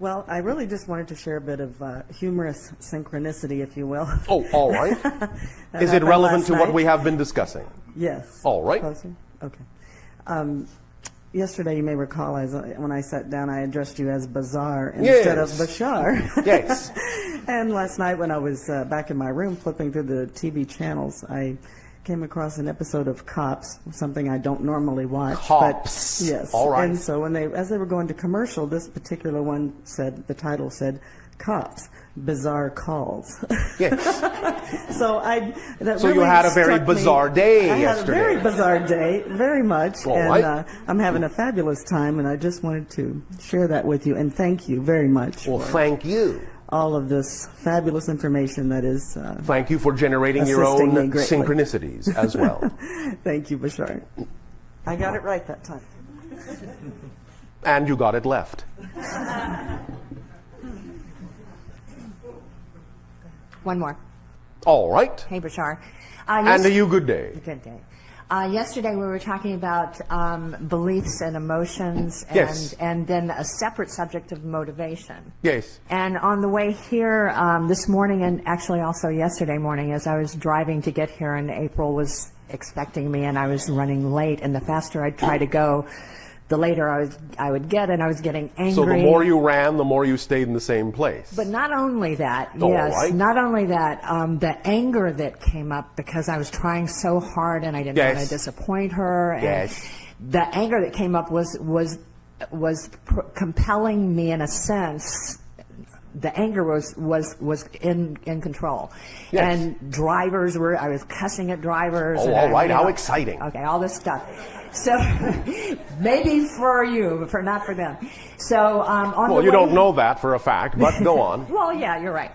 Well, I really just wanted to share a bit of humorous synchronicity, if you will. Oh, all right. Is it relevant to what we have been discussing? Yes. All right. Closer? Okay. Yesterday, you may recall, when I sat down, I addressed you as Bizarre instead of Bashar. Yes. And last night, when I was back in my room flipping through the TV channels, I came across an episode of Cops, something I don't normally watch. Cops. But, yes. All right. And so as they were going to commercial, this particular one the title said, Cops, Bizarre Calls. Yes. So really you had a very bizarre day yesterday. I had a very bizarre day, very much. All and right. I'm having a fabulous time, and I just wanted to share that with you. And thank you very much. Well, thank you. All of this fabulous information that is thank you for generating your own synchronicities as well. Thank you, Bashar. I got it right that time. And you got it left. One more. All right. Hey, Bashar. And to you, good day. Good day. Yesterday we were talking about beliefs and emotions, and, yes. and then a separate subject of motivation. Yes. And on the way here this morning, and actually also yesterday morning, as I was driving to get here, and April was expecting me, and I was running late, and the faster I'd try to go, the later I would get, and I was getting angry. So the more you ran, the more you stayed in the same place. But not only that, All yes, right. not only that, the anger that came up because I was trying so hard and I didn't yes. want to disappoint her. And yes. the anger that came up was compelling me in a sense. The anger was in control. Yes. And I was cussing at drivers. Oh, and all right, how exciting. Okay, all this stuff. So maybe for you, but not for them. So well, you don't know that for a fact, but go on. Well, yeah, you're right.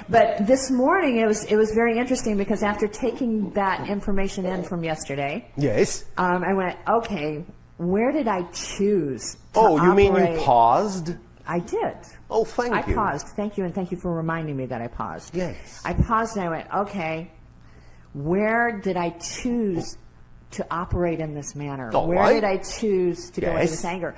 But this morning it was very interesting because after taking that information in from yesterday, yes, I went, okay, where did I choose to you mean you operate? paused? I did. Oh, thank you. I paused. Thank you, and thank you for reminding me that I paused. Yes. I paused and I went, okay, where did I choose to operate in this manner? All Where right. did I choose to go into Yes. this anger?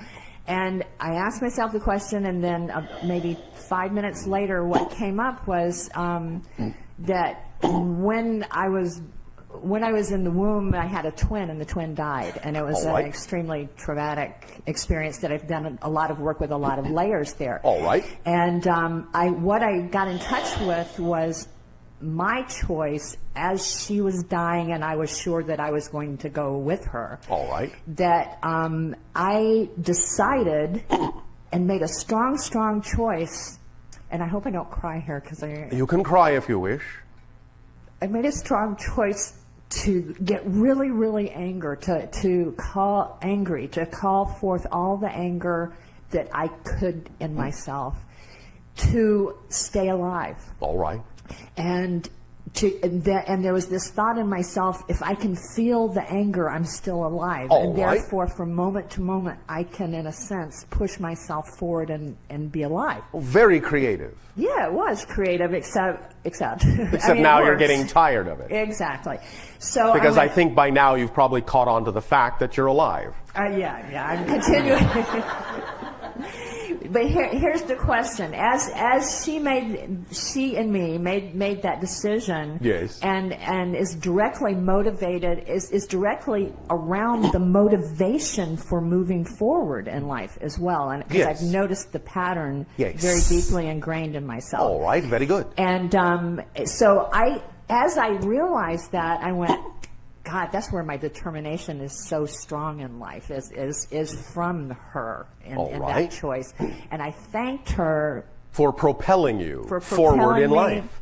And I asked myself the question, and then maybe 5 minutes later, what came up was that when I was in the womb, I had a twin, and the twin died, and it was All right. an extremely traumatic experience that I've done a lot of work with, a lot of layers there. All right. And what I got in touch with was my choice as she was dying, and I was sure that I was going to go with her. All right. That I decided and made a strong choice, and I hope I don't cry here because You can cry if you wish. I made a strong choice to get really angry, to call forth all the anger that I could in myself to stay alive. All right. And there was this thought in myself, if I can feel the anger, I'm still alive. All and right. therefore, from moment to moment, I can, in a sense, push myself forward and be alive. Very creative. Yeah, it was creative, except Except I mean, now it you're works. getting tired of it. Exactly. So Because I think by now you've probably caught on to the fact that you're alive. yeah, I'm continuing. But here's the question: as she and me made that decision, yes, and is directly motivated, is directly around the motivation for moving forward in life as well, and because yes. I've noticed the pattern yes. very deeply ingrained in myself. All right, very good. And so as I realized that, I went, God, that's where my determination is so strong in life, is from her in right. that choice. And I thanked her for propelling you for forward in life.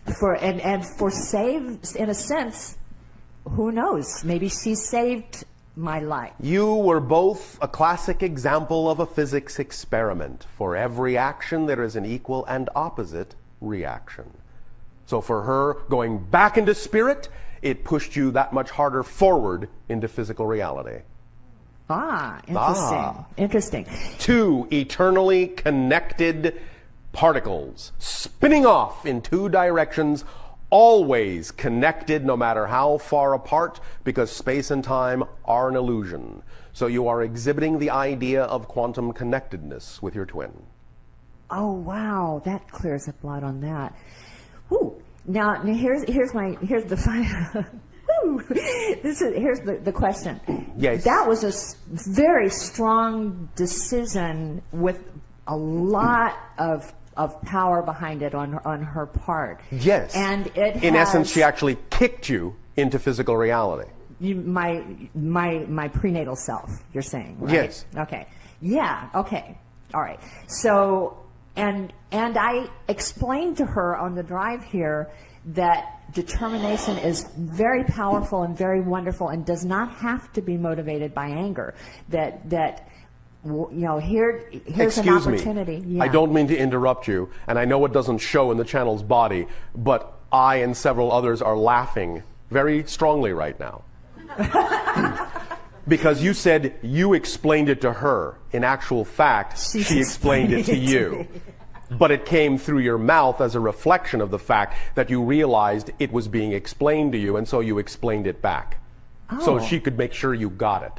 And for in a sense, who knows, maybe she saved my life. You were both a classic example of a physics experiment. For every action, there is an equal and opposite reaction. So for her, going back into spirit, it pushed you that much harder forward into physical reality. Interesting. Two eternally connected particles spinning off in two directions, always connected no matter how far apart, because space and time are an illusion. So you are exhibiting the idea of quantum connectedness with your twin. Oh, wow, that clears up a lot on that. Woo. Now here's the final. Here's the question. Yes. That was a very strong decision with a lot of power behind it on her part. Yes. And it in has, essence, she actually kicked you into physical reality. My prenatal self, you're saying, right? Yes. Okay. Yeah. Okay. All right. So, and I explained to her on the drive here that determination is very powerful and very wonderful and does not have to be motivated by anger. That you know, here's an Excuse opportunity. me. Yeah. I don't mean to interrupt you, and I know it doesn't show in the channel's body, but I and several others are laughing very strongly right now. Because you said you explained it to her. In actual fact, she explained it to you. But it came through your mouth as a reflection of the fact that you realized it was being explained to you, and so you explained it back. So she could make sure you got it.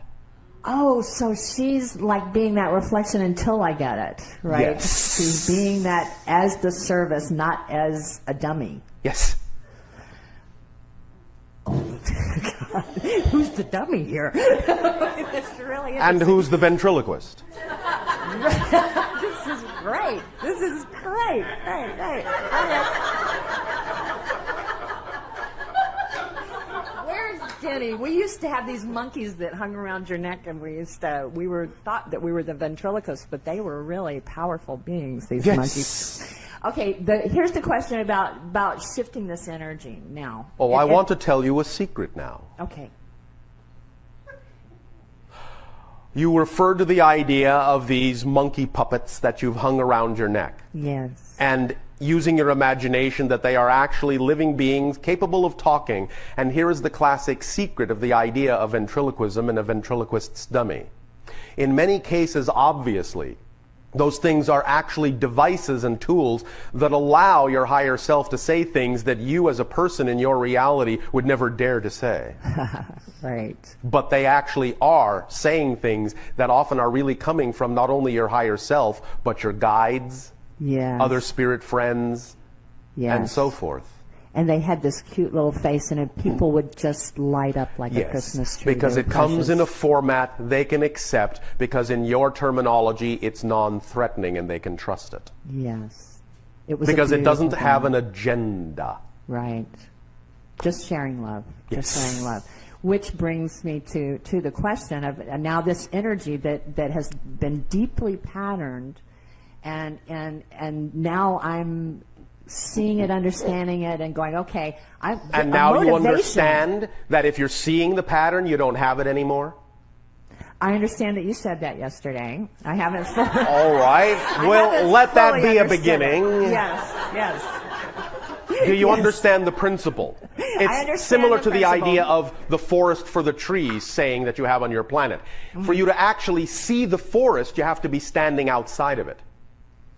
Oh, so she's like being that reflection until I get it, right? Yes. She's being that as the service, not as a dummy. Yes. God, who's the dummy here? It's really And who's the ventriloquist? This is great. This is great. Right. Where's Jenny? We used to have these monkeys that hung around your neck, and we thought that we were the ventriloquists, but they were really powerful beings, these monkeys. Okay, here's the question about shifting this energy now. Oh, I want to tell you a secret now. Okay. You referred to the idea of these monkey puppets that you've hung around your neck. Yes. And using your imagination that they are actually living beings capable of talking. And here is the classic secret of the idea of ventriloquism and a ventriloquist's dummy. In many cases, obviously, those things are actually devices and tools that allow your higher self to say things that you as a person in your reality would never dare to say. Right. But they actually are saying things that often are really coming from not only your higher self, but your guides, other spirit friends, and so forth. And they had this cute little face, and people would just light up like a Christmas tree. Because it comes in a format they can accept, because in your terminology, it's non-threatening and they can trust it. Yes. It was because it doesn't have an agenda. Right. Just sharing love. Yes. Just sharing love. Which brings me to the question of now this energy that has been deeply patterned, and now I'm seeing it, understanding it, and going, okay. And now you understand that if you're seeing the pattern, you don't have it anymore? I understand that you said that yesterday. I haven't. All right. Well, let that be a beginning. Yes. Do you understand the principle? It's similar to the idea of the forest for the trees saying that you have on your planet. For you to actually see the forest, you have to be standing outside of it.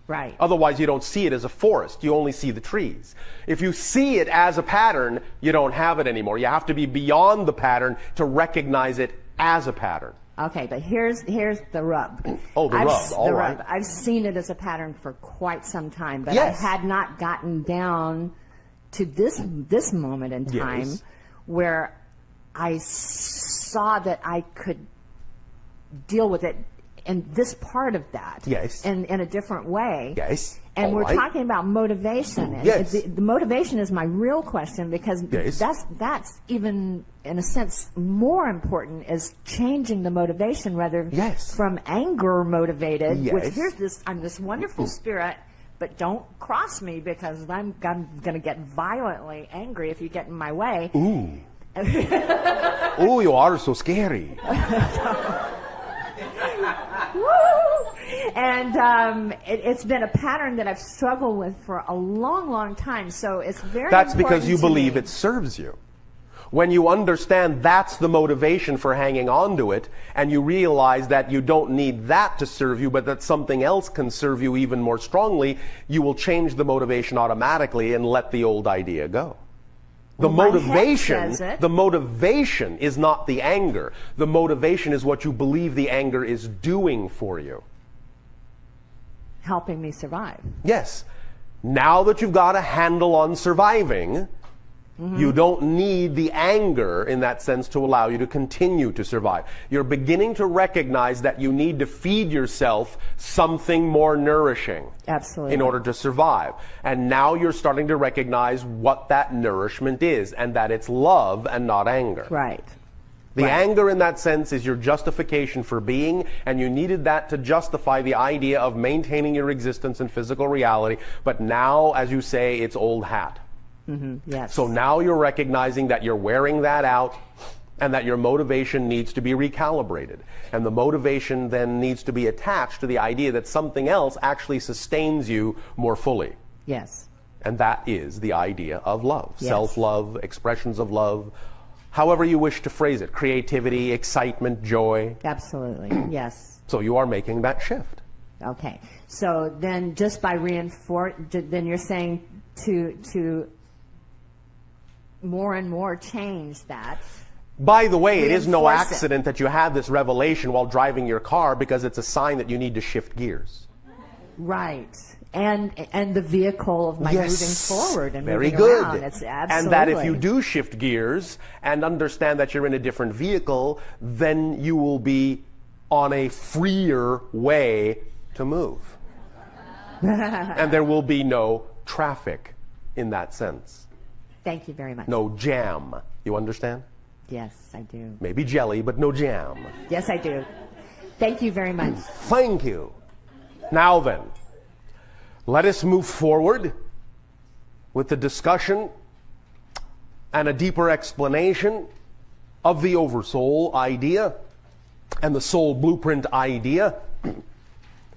Right. Otherwise, you don't see it as a forest. You only see the trees. If you see it as a pattern, you don't have it anymore. You have to be beyond the pattern to recognize it as a pattern. Okay, but here's the rub. Oh, the rub. All right. I've seen it as a pattern for quite some time, but I had not gotten down to this moment in time where I saw that I could deal with it in this part of that. Yes. In a different way. Yes. And we're talking about motivation. And yes. The motivation is my real question, because that's even, in a sense, more important, is changing the motivation rather from anger motivated, which I'm this wonderful spirit, but don't cross me because I'm going to get violently angry if you get in my way. Ooh. Ooh, you are so scary. Woo! And it's been a pattern that I've struggled with for a long, long time. So it's very That's important because you believe it serves you. When you understand that's the motivation for hanging on to it, and you realize that you don't need that to serve you, but that something else can serve you even more strongly, you will change the motivation automatically and let the old idea go. The motivation is not the anger. The motivation is what you believe the anger is doing for you. helping me survive. Yes. Now that you've got a handle on surviving, you don't need the anger in that sense to allow you to continue to survive. You're beginning to recognize that you need to feed yourself something more nourishing. Absolutely. In order to survive. And now you're starting to recognize what that nourishment is, and that it's love and not anger. Right. The anger in that sense is your justification for being, and you needed that to justify the idea of maintaining your existence in physical reality. But now, as you say, it's old hat. Yes. So now you're recognizing that you're wearing that out and that your motivation needs to be recalibrated. And the motivation then needs to be attached to the idea that something else actually sustains you more fully. Yes. And that is the idea of love. Yes. Self-love, expressions of love, however you wish to phrase it. Creativity, excitement, joy. Absolutely. Yes. So you are making that shift. Okay. So then just by then you're saying to more and more change that. By the way, it is no Reinforce it. accident that you have this revelation while driving your car, because it's a sign that you need to shift gears. Right. And the vehicle of my moving forward and very moving good. around. It's absolutely. And that if you do shift gears and understand that you're in a different vehicle, then you will be on a freer way to move. And there will be no traffic in that sense. Thank you very much. No jam. You understand? Yes, I do. Maybe jelly, but no jam. Yes, I do. Thank you very much. Thank you. Now then, let us move forward with the discussion and a deeper explanation of the oversoul idea and the soul blueprint idea,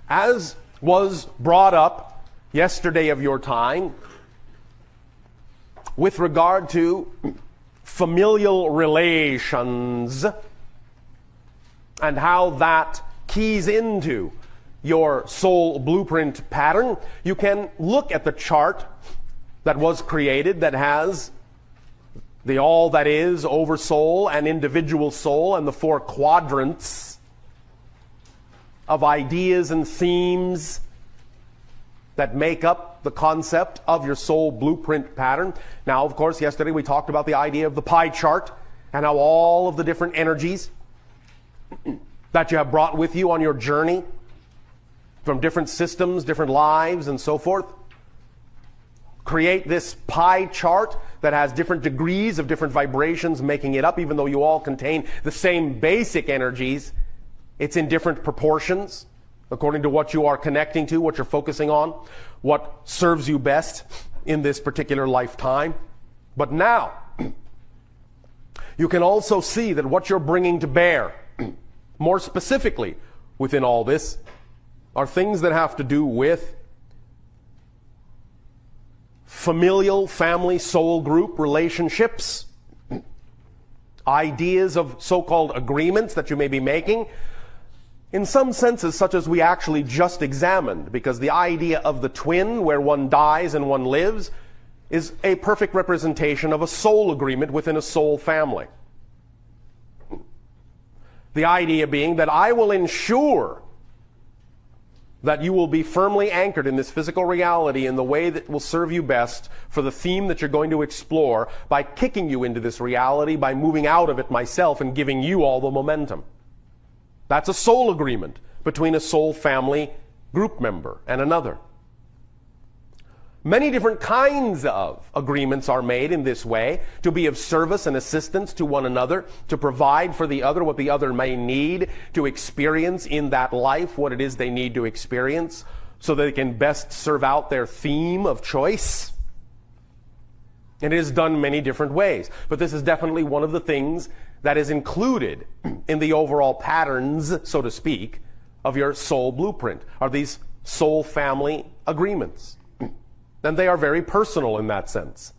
as was brought up yesterday of your time with regard to familial relations and how that keys into your soul blueprint pattern. You can look at the chart that was created that has the all that is, oversoul, and individual soul, and the 4 quadrants of ideas and themes that make up the concept of your soul blueprint pattern. Now, of course, yesterday we talked about the idea of the pie chart and how all of the different energies that you have brought with you on your journey from different systems, different lives, and so forth, create this pie chart that has different degrees of different vibrations making it up, even though you all contain the same basic energies. It's in different proportions according to what you are connecting to, what you're focusing on, what serves you best in this particular lifetime. But now, you can also see that what you're bringing to bear, more specifically within all this, are things that have to do with familial, family, soul group relationships, ideas of so-called agreements that you may be making, in some senses such as we actually just examined, because the idea of the twin, where one dies and one lives, is a perfect representation of a soul agreement within a soul family. The idea being that I will ensure that you will be firmly anchored in this physical reality in the way that will serve you best for the theme that you're going to explore, by kicking you into this reality, by moving out of it myself and giving you all the momentum. That's a soul agreement between a soul family group member and another. Many different kinds of agreements are made in this way to be of service and assistance to one another, to provide for the other what the other may need to experience in that life, what it is they need to experience, so that they can best serve out their theme of choice. And it is done many different ways. But this is definitely one of the things that is included in the overall patterns, so to speak, of your soul blueprint, are these soul family agreements. And they are very personal in that sense,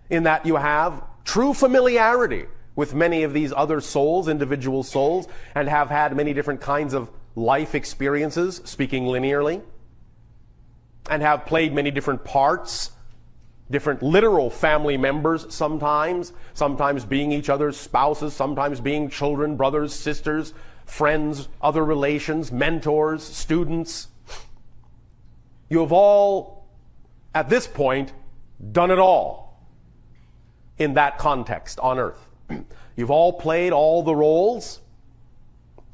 in that you have true familiarity with many of these other souls, individual souls, and have had many different kinds of life experiences, speaking linearly, and have played many different parts, different literal family members sometimes being each other's spouses, sometimes being children, brothers, sisters, friends, other relations, mentors, students. You have all, at this point, done it all in that context on Earth. You've all played all the roles,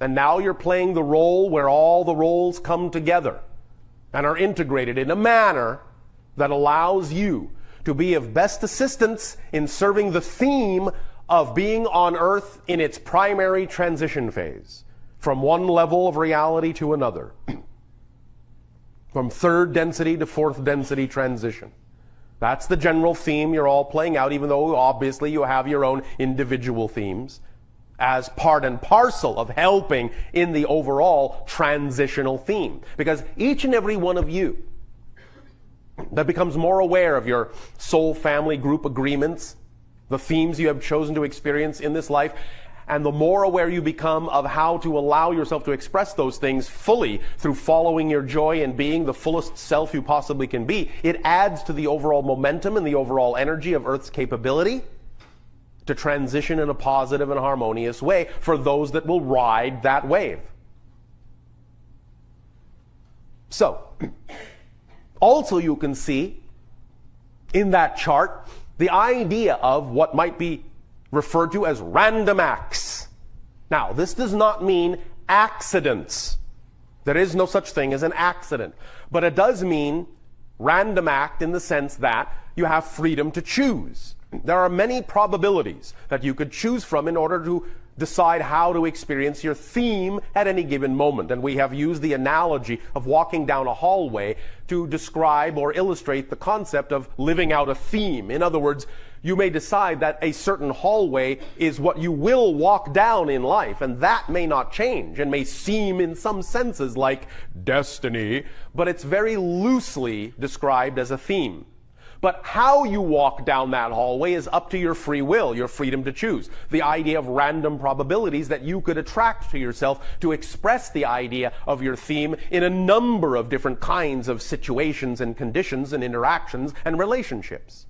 and now you're playing the role where all the roles come together and are integrated in a manner that allows you to be of best assistance in serving the theme of being on Earth in its primary transition phase, from one level of reality to another, from third density to fourth density transition. That's the general theme you're all playing out, even though obviously you have your own individual themes as part and parcel of helping in the overall transitional theme. Because each and every one of you that becomes more aware of your soul family group agreements, the themes you have chosen to experience in this life, and the more aware you become of how to allow yourself to express those things fully through following your joy and being the fullest self you possibly can be, it adds to the overall momentum and the overall energy of Earth's capability to transition in a positive and harmonious way for those that will ride that wave. So, also you can see in that chart the idea of what might be referred to as random acts. Now, this does not mean accidents. There is no such thing as an accident. But it does mean random act in the sense that you have freedom to choose. There are many probabilities that you could choose from in order to decide how to experience your theme at any given moment. And we have used the analogy of walking down a hallway to describe or illustrate the concept of living out a theme. In other words, you may decide that a certain hallway is what you will walk down in life, and that may not change and may seem in some senses like destiny, but it's very loosely described as a theme. But how you walk down that hallway is up to your free will, your freedom to choose. The idea of random probabilities that you could attract to yourself to express the idea of your theme in a number of different kinds of situations and conditions and interactions and relationships.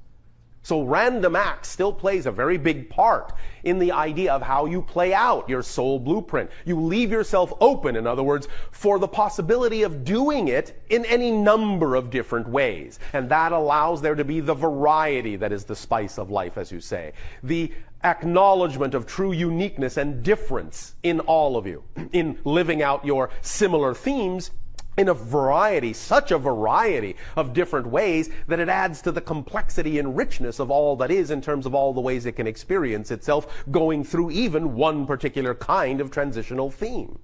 So random acts still plays a very big part in the idea of how you play out your soul blueprint. You leave yourself open, in other words, for the possibility of doing it in any number of different ways. And that allows there to be the variety that is the spice of life, as you say. The acknowledgement of true uniqueness and difference in all of you, in living out your similar themes in a variety, such a variety of different ways that it adds to the complexity and richness of all that is in terms of all the ways it can experience itself going through even one particular kind of transitional theme.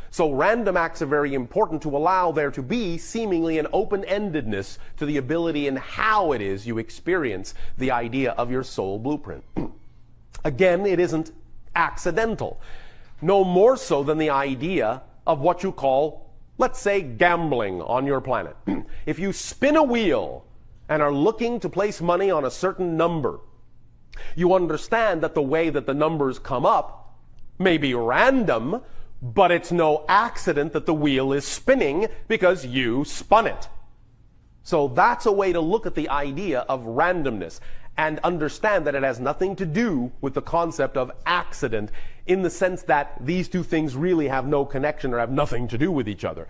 So random acts are very important to allow there to be seemingly an open-endedness to the ability and how it is you experience the idea of your soul blueprint. Again, it isn't accidental. No more so than the idea of what you call, let's say, gambling on your planet. If you spin a wheel and are looking to place money on a certain number, you understand that the way that the numbers come up may be random, but it's no accident that the wheel is spinning because you spun it. So that's a way to look at the idea of randomness and understand that it has nothing to do with the concept of accident in the sense that these two things really have no connection or have nothing to do with each other.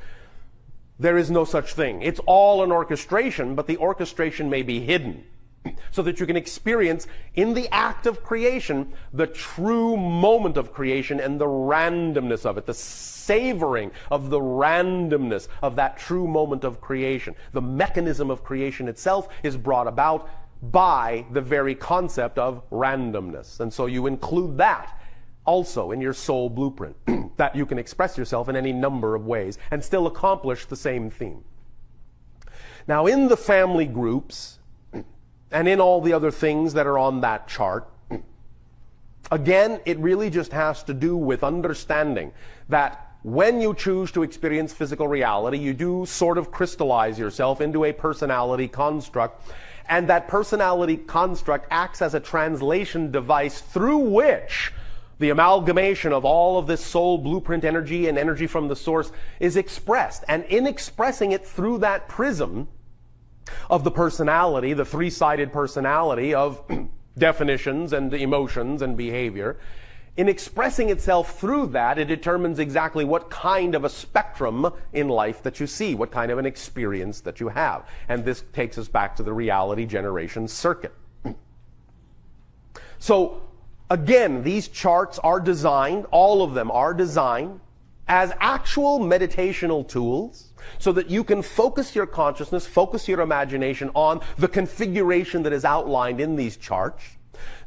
There is no such thing. It's all an orchestration, but the orchestration may be hidden so that you can experience in the act of creation the true moment of creation and the randomness of it, the savoring of the randomness of that true moment of creation. The mechanism of creation itself is brought about by the very concept of randomness. And so you include that also in your soul blueprint, that you can express yourself in any number of ways and still accomplish the same theme. Now, in the family groups and in all the other things that are on that chart, again, it really just has to do with understanding that when you choose to experience physical reality, you do sort of crystallize yourself into a personality construct, and that personality construct acts as a translation device through which the amalgamation of all of this soul blueprint energy and energy from the source is expressed. And in expressing it through that prism of the personality, the three-sided personality of definitions and emotions and behavior, In expressing itself through that, it determines exactly what kind of a spectrum in life that you see, what kind of an experience that you have. And this takes us back to the reality generation circuit. So, again, these charts are designed, all of them are designed, as actual meditational tools so that you can focus your consciousness, focus your imagination on the configuration that is outlined in these charts.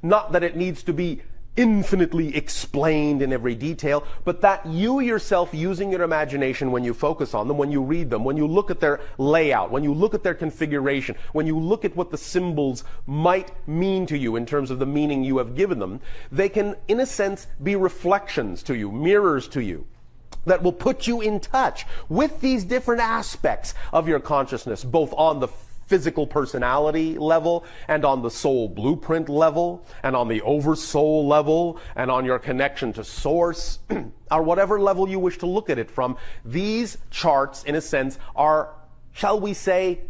Not that it needs to be infinitely explained in every detail, but that you yourself, using your imagination when you focus on them, when you read them, when you look at their layout, when you look at their configuration, when you look at what the symbols might mean to you in terms of the meaning you have given them, they can, in a sense, be reflections to you, mirrors to you, that will put you in touch with these different aspects of your consciousness, both on the physical personality level and on the soul blueprint level and on the oversoul level and on your connection to source or whatever level you wish to look at it from. These charts, in a sense, are, shall we say,